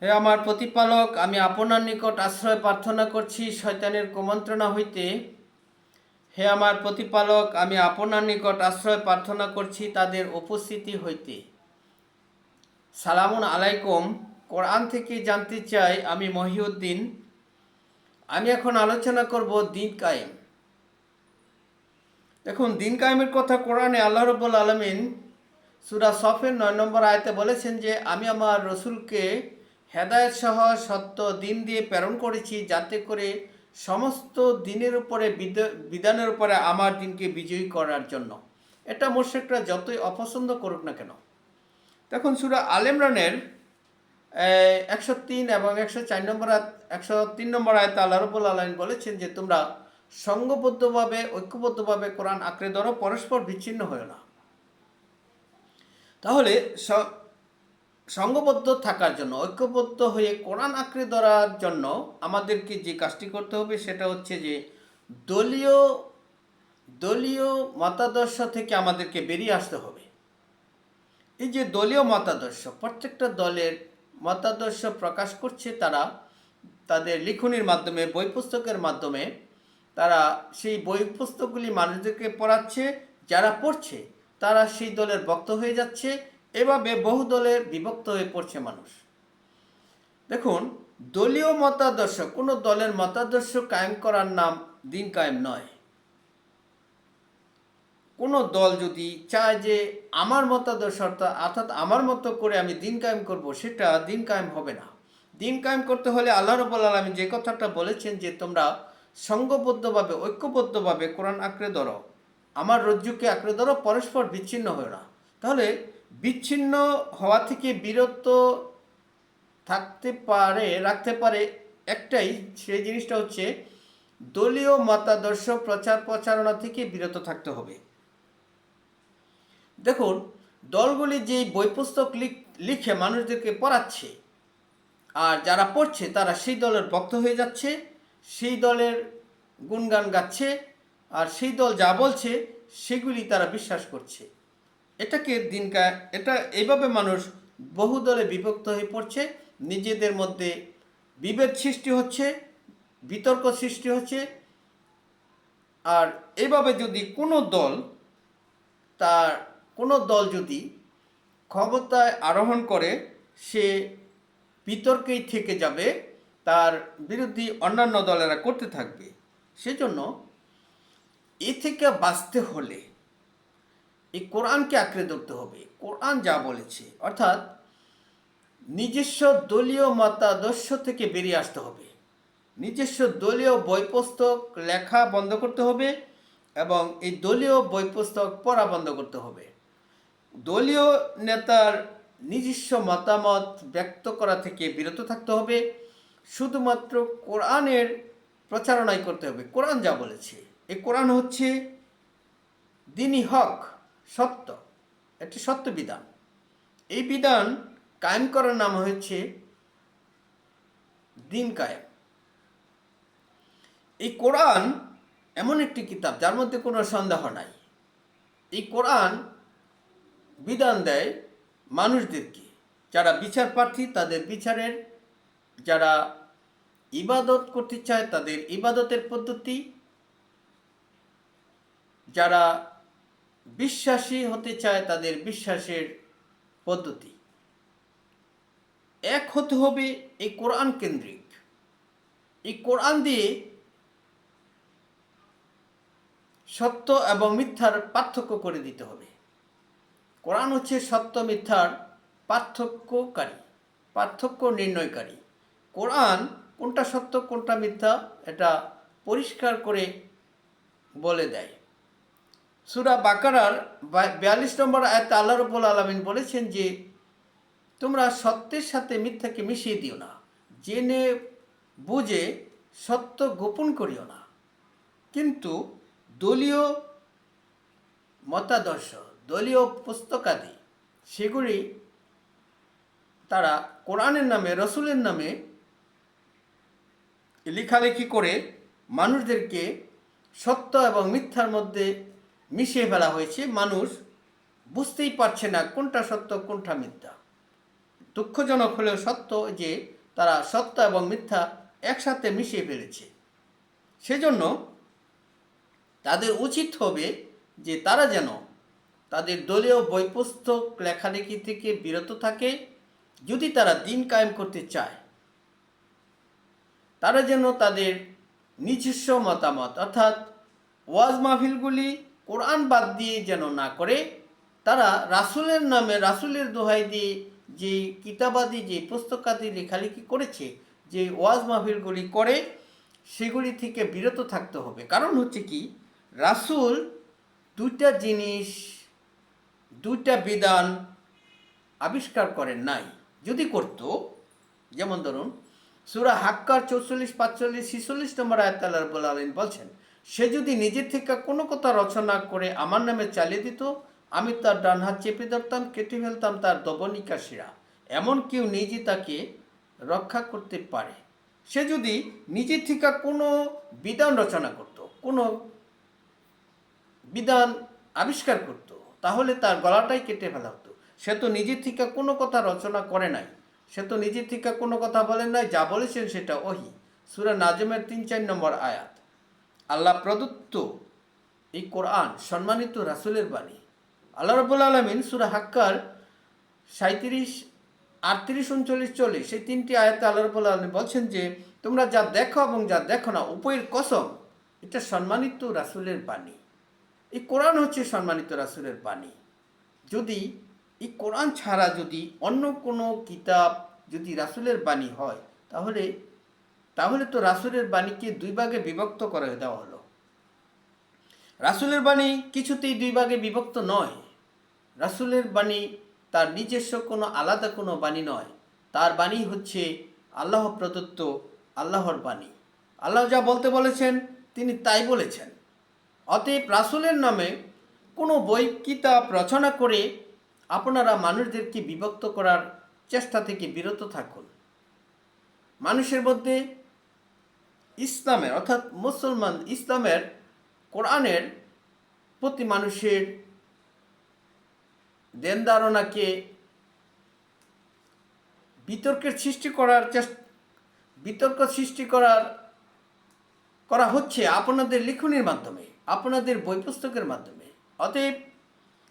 হে আমার প্রতিপালক, আমি আপনার নিকট আশ্রয় প্রার্থনা করছি শয়তানের কুমন্ত্রণা হইতে। হে আমার প্রতিপালক, আমি আপনার নিকট আশ্রয় প্রার্থনা করছি তাদের উপস্থিতি হইতে। সালামুন আলাইকুম। কোরআন থেকে জানতে চাই, আমি মহিউদ্দিন। আমি এখন আলোচনা করব দিন কায়েম। দেখুন, দিন কায়েমের কথা কোরআনে আল্লাহ রাব্বুল আলামিন সূরা সফের 9 নম্বর আয়াতে বলেছেন যে, আমি আমার রসুলকে হেদায়েত সহ সত্য দিন দিয়ে প্রেরণ করেছি, যাতে করে সমস্ত দিনের উপরে বিধানের উপরে আমার দিনকে বিজয়ী করার জন্য। এটা মুশরিকরা যতই অপছন্দ করুক না কেন। দেখুন, সূরা আল ইমরানের 103 এবং 104 নম্বর 103 নম্বর আয়াতে আল্লাহ রাব্বুল আলামিন বলেছেন যে, তোমরা সংঘবদ্ধভাবে ঐক্যবদ্ধভাবে কোরআন আঁকড়ে ধরো, পরস্পর বিচ্ছিন্ন হয়েও না। তাহলে সংঘবদ্ধ থাকার জন্য, ঐক্যবদ্ধ হয়ে কোরআন আঁকড়ে ধরার জন্য আমাদেরকে যে কাজটি করতে হবে সেটা হচ্ছে যে, দলীয় দলীয় মতাদর্শ থেকে আমাদেরকে বেরিয়ে আসতে হবে। এই যে দলীয় মতাদর্শ, প্রত্যেকটা দলের মতাদর্শ প্রকাশ করছে তারা তাদের লিখনির মাধ্যমে, বই পুস্তকের মাধ্যমে। তারা সেই বই পুস্তকগুলি মানুষদেরকে পড়াচ্ছে, যারা পড়ছে তারা সেই দলের ভক্ত হয়ে যাচ্ছে। এভাবে বহু দলে বিভক্ত হয়ে পড়ছে মানুষ। দেখুন, দলীয় মতাদর্শ, কোনো দলের মতাদর্শ কায়েম করার নাম দিন কায়েম নয়। কোনো দল যদি চায় যে আমার মতাদর্শ অর্থাৎ আমার মতো করে আমি দিন কায়েম করব, সেটা দিন কায়েম হবে না। দিন কায়েম করতে হলে আল্লাহ রাব্বুল আলামিন যে কথাটা বলেছেন যে, তোমরা সংঘবদ্ধভাবে ঐক্যবদ্ধভাবে কোরআন আঁকড়ে ধরো, আমার রজ্জুকে আঁকড়ে ধরো, পরস্পর বিচ্ছিন্ন হও না। তাহলে বিচ্ছিন্ন হওয়া থেকে বিরত রাখতে পারে একটাই, সেই জিনিসটা হচ্ছে দলীয় মতাদর্শ প্রচার প্রচারণা থেকে বিরত থাকতে হবে। দেখুন, দলগুলি যে বই পুস্তক লিখে মানুষদেরকে পড়াচ্ছে, আর যারা পড়ছে তারা সেই দলের ভক্ত হয়ে যাচ্ছে, সেই দলের গুণগান গাচ্ছে, আর সেই দল যা বলছে সেগুলি তারা বিশ্বাস করছে। এটা এইভাবে মানুষ বহু দলে বিভক্ত হয়ে পড়ছে, নিজেদের মধ্যে বিভেদ সৃষ্টি হচ্ছে, বিতর্ক সৃষ্টি হচ্ছে। আর এইভাবে যদি তার কোনো দল যদি ক্ষমতায় আরোহণ করে, সে বিতর্কেই থেকে যাবে, তার বিরোধী অন্যান্য দলেরা করতে থাকবে। সেজন্য এ থেকে বাঁচতে হলে এই কোরআনকে আঁকড়ে ধরতে হবে। কোরআন যা বলেছে, অর্থাৎ নিজস্ব দলীয় মতাদর্শ থেকে বেরিয়ে আসতে হবে। নিজস্ব দলীয় বই পুস্তক লেখা বন্ধ করতে হবে এবং এই দলীয় বই পুস্তক পড়া বন্ধ করতে হবে। দলীয় নেতার নিজস্ব মতামত ব্যক্ত করা থেকে বিরত থাকতে হবে। শুধুমাত্র কোরআনের প্রচারণাই করতে হবে। কোরআন যা বলেছে, এই কোরআন হচ্ছে দ্বীনি হক, সত্য, একটি সত্য বিধান। এই বিধান কায়েম করার নাম হচ্ছে দিন কায়েম। এই কোরআন এমন একটি কিতাব যার মধ্যে কোনো সন্দেহ নাই। এই কোরআন বিধান দেয় মানুষদেরকে, যারা বিচার প্রার্থী তাদের বিচারের, যারা ইবাদত করতে চায় তাদের ইবাদতের পদ্ধতি, যারা বিশ্বাসী হতে চায় তাদের বিশ্বাসের পদ্ধতি। এক হতে হবে এই কোরআন কেন্দ্রিক। এই কোরআন দিয়ে সত্য এবং মিথ্যার পার্থক্য করে দিতে হবে। কোরআন হচ্ছে সত্য মিথ্যার পার্থক্য নির্ণয়কারী। কোরআন কোনটা সত্য কোনটা মিথ্যা এটা পরিষ্কার করে বলে দেয়। সূরা বাকারার 42 নম্বর আয়াতে আল্লাহ রাব্বুল আলামিন বলেছেন যে, তোমরা সত্যের সাথে মিথ্যাকে মিশিয়ে দিও না, জেনে বুঝে সত্য গোপন করিও না। কিন্তু দলীয় মতাদর্শ, দলীয় পুস্তকাদি, সেগুলি তারা কোরআনের নামে, রসুলের নামে লেখালেখি করে মানুষদেরকে সত্য এবং মিথ্যার মধ্যে মিশিয়ে ফেলা হয়েছে। মানুষ বুঝতেই পারছে না কোনটা সত্য কোনটা মিথ্যা। দুঃখজনক হলেও সত্য যে তারা সত্য এবং মিথ্যা একসাথে মিশিয়ে ফেলেছে। সেজন্য তাদের উচিত হবে যে তারা যেন তাদের দলীয় বই পুস্তক লেখালেখি থেকে বিরত থাকে। যদি তারা দিন কায়েম করতে চায়, তারা যেন তাদের নিজস্ব মতামত অর্থাৎ ওয়াজ মাহফিলগুলি কোরআন বাদ দিয়ে যেন না করে, তারা রাসূলের নামে রাসূলের দোহাই দিয়ে যে কিতাবাদি যে পুস্তকাদি লেখালেখি করেছে, যে ওয়াজ মাহফিলগুলি করে, সেগুলি থেকে বিরত থাকতে হবে। কারণ হচ্ছে কি, রাসূল দুইটা জিনিস, দুইটা বিধান আবিষ্কার করেন নাই। যদি করত, যেমন ধরুন সূরা হাক্কার 44, 45, 46 নম্বর আয়াতে আল্লাহ রাব্বুল আলামিন বলছেন, সে যদি নিজের থেকে কোনো কথা রচনা করে আমার নামে চালিয়ে দিত, আমি তার ডান হাত চেপে ধরতাম, কেটে ফেলতাম তার দবনিকা শিরা। এমন কেউ নিজে তাকে রক্ষা করতে পারে। সে যদি নিজের থেকে কোনো বিধান রচনা করত, কোনো বিধান আবিষ্কার করত, তাহলে তার গলাটাই কেটে ফেলা হতো। সে তো নিজের থেকে কোনো কথা রচনা করে নাই, সে তো নিজের থেকে কোনো কথা বলেন নাই, যা বলেছেন সেটা ওহী। সূরা নাজমের 3-4 নম্বর আয়াত। আল্লাহ প্রদত্ত এই কোরআন সম্মানিত রাসূলের বাণী। আল্লাহ রাব্বুল আলামিন সূরা হাক্কার 37, 38, 39, 40 সেই 3টি আয়াতে আল্লাহ রাব্বুল আলামিন বলছেন যে, তোমরা যা দেখো এবং যা দেখো না, উভয়ের কসম, এটা সম্মানিত রাসূলের বাণী। এই কোরআন হচ্ছে সম্মানিত রাসূলের বাণী। যদি এই কোরআন ছাড়া যদি অন্য কোনো কিতাব যদি রাসূলের বাণী হয়, তাহলে তো রাসূলের বাণীকে দুই ভাগে বিভক্ত করে দেওয়া হলো। রাসূলের বাণী কিছুতেই দুই ভাগে বিভক্ত নয়। রাসূলের বাণী তার নিজস্ব কোনো আলাদা কোনো বাণী নয়। তার বাণী হচ্ছে আল্লাহ প্রদত্ত আল্লাহর বাণী। আল্লাহ যা বলতে বলেছেন তিনি তাই বলেছেন। অতএব রাসূলের নামে কোনো বই কিতাব রচনা করে আপনারা মানুষদেরকে বিভক্ত করার চেষ্টা থেকে বিরত থাকুন। মানুষের মধ্যে ইসলামের অর্থাৎ মুসলমান ইসলামের কোরআনের প্রতি মানুষের ধ্যান ধারণাকে বিতর্ক সৃষ্টি করা হচ্ছে আপনাদের লিখনির মাধ্যমে, আপনাদের বই পুস্তকের মাধ্যমে। অতএব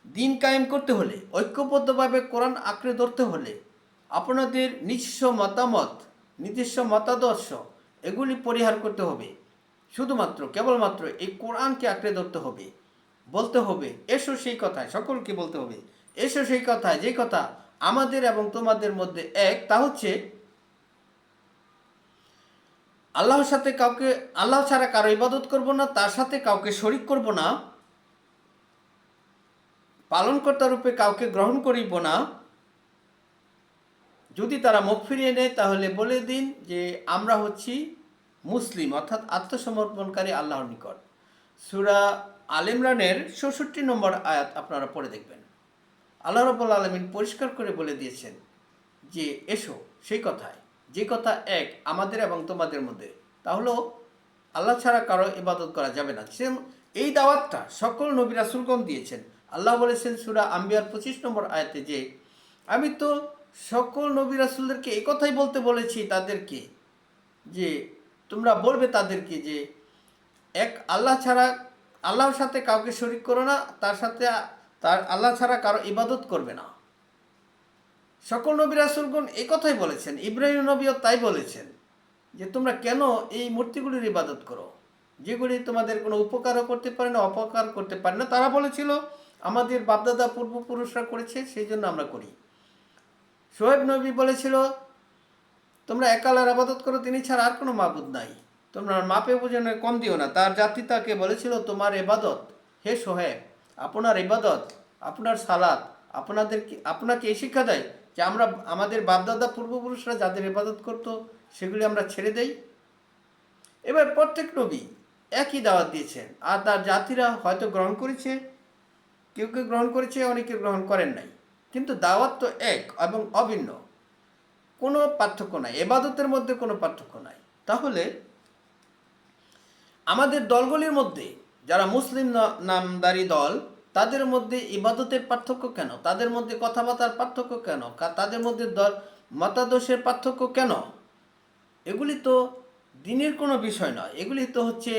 দিন কায়েম করতে হলে, ঐক্যবদ্ধভাবে কোরআন আঁকড়ে ধরতে হলে আপনাদের নিজস্ব মতামত, নিজস্ব মতাদর্শ এগুলি পরিহার করতে হবে। শুধুমাত্র কেবলমাত্র এই কোরআনকে আঁকড়ে ধরতে হবে। বলতে হবে এসো সেই কথায়, সকলকে বলতে হবে এসো সেই কথায়, যে কথা আমাদের এবং তোমাদের মধ্যে এক, তা হচ্ছে আল্লাহ ছাড়া কারো ইবাদত করব না, তার সাথে কাউকে শরীক করব না, পালনকর্তা রূপে কাউকে গ্রহণ করিব না। যদি তারা মুখ ফিরিয়ে নেয় তাহলে বলে দিন যে আমরা হচ্ছি মুসলিম, অর্থাৎ আত্মসমর্পণকারী আল্লাহর নিকট। সূরা আল ইমরানের ৬৬ নম্বর আয়াত আপনারা পড়ে দেখবেন। আল্লাহ রাব্বুল আলামিন পরিষ্কার করে বলে দিয়েছেন যে এসো সেই কথায়, যে কথা এক আমাদের এবং তোমাদের মধ্যে, তাহলে আল্লাহ ছাড়া কারো ইবাদত করা যাবে না। এই দাওয়াতটা সকল নবী রাসূলগণ দিয়েছেন। আল্লাহ বলেছেন সূরা আম্বিয়ার 25 নম্বর আয়াতে যে আমি তো সকল নবী রাসূলদেরকে এই কথাই বলতে বলেছি তাদেরকে, যে তোমরা বলবে তাদেরকে যে এক আল্লাহর সাথে কাউকে শরীক করো না, তার আল্লাহ ছাড়া কারো ইবাদত করবে না। সকল নবী রাসূলগণ এই কথাই বলেছেন। ইব্রাহিম নবীও তাই বলেছেন যে তোমরা কেন এই মূর্তিগুলির ইবাদত করো, যেগুলি তোমাদের কোনো উপকারও করতে পারে না, অপকার করতে পারে না। তারা বলেছিল আমাদের বাপদাদা পূর্বপুরুষরা করেছে, সেই জন্য আমরা করি। শোয়েব নবী বলেছিল তোমরা এক আল্লাহর ইবাদত করো, তিনি ছাড়া আর কোনো মাবুদ নাই, তোমরা মাপে ওজনে কম দিও না। তার জাতি তাকে বলেছিল তোমার ইবাদত, হে শোয়েব, আপনার ইবাদত, আপনার সালাত আপনাকে এই শিক্ষা দেয় যে আমরা আমাদের বাপদাদা পূর্বপুরুষরা যাদের ইবাদত করতো সেগুলি আমরা ছেড়ে দেই। এবার প্রত্যেক নবী একই দাওয়াত দিয়েছেন, আর তার জাতিরা হয়তো গ্রহণ করেছে, কেউ কেউ গ্রহণ করেছে, অনেকে গ্রহণ করেন নাই, কিন্তু দাওয়াত তো এক এবং অভিন্ন, কোনো পার্থক্য নাই, ইবাদতের মধ্যে কোনো পার্থক্য নাই। তাহলে আমাদের দলগুলির মধ্যে যারা মুসলিম নামদারি দল, তাদের মধ্যে ইবাদতের পার্থক্য কেন? তাদের মধ্যে কথাবার্তার পার্থক্য কেন? তাদের মধ্যে মতাদর্শের পার্থক্য কেন? এগুলি তো দিনের কোনো বিষয় নয়, এগুলি তো হচ্ছে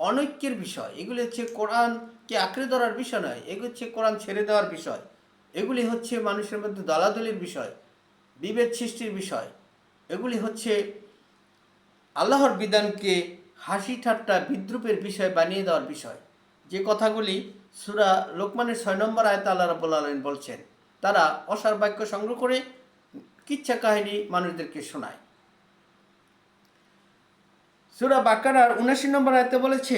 অনৈক্যের বিষয়, এগুলি হচ্ছে কোরআনকে আঁকড়ে ধরার বিষয় নয়, এগুলি হচ্ছে কোরআন ছেড়ে দেওয়ার বিষয়, এগুলি হচ্ছে মানুষের মধ্যে দলাদলির বিষয়, বিভেদ সৃষ্টির বিষয়, এগুলি হচ্ছে আল্লাহর বিধানকে হাসি ঠাট্টা বিদ্রুপের বিষয় বানিয়ে দেওয়ার বিষয়। যে কথাগুলি সূরা লোকমানের 6 নম্বর আয়াতে আল্লাহ রাব্বুল আলামিন বলছেন, তারা অসার বাক্য সংগ্রহ করে কিচ্ছা কাহিনী মানুষদেরকে শোনায়। সূরা বাকারার 79 নম্বর আয়াতে বলেছে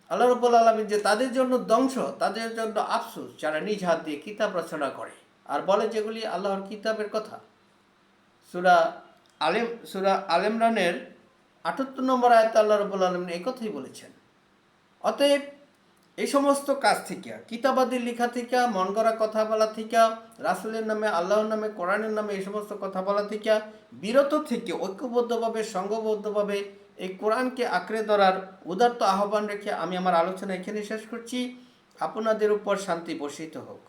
আল্লাহ রাব্বুল আলামিন যে তাদের জন্য ধ্বংস, তাদের জন্য আফসোস যারা নিজ হাত দিয়ে কিতাব রচনা করে আর বলে যেগুলি আল্লাহর কিতাবের কথা। সূরা আল ইমরানের 78 নম্বর আয়াতে আল্লাহ রাব্বুল আলামিন এই কথাই বলেছেন। অতএব এই সমস্ত কাজ থেকে, কিতাবাদের লেখা থেকে, মন গড়া কথা বলা থেকে, রাসূলের নামে, আল্লাহর নামে, কোরআনের নামে এই সমস্ত কথা বলা থেকে বিরত থেকে ঐক্যবদ্ধভাবে, সংঘবদ্ধভাবে এই কোরআনকে আঁকড়ে ধরার উদাত্ত আহ্বান রেখে আমি আমার আলোচনা এখানে শেষ করছি। আপনাদের উপর শান্তি বর্ষিত হোক।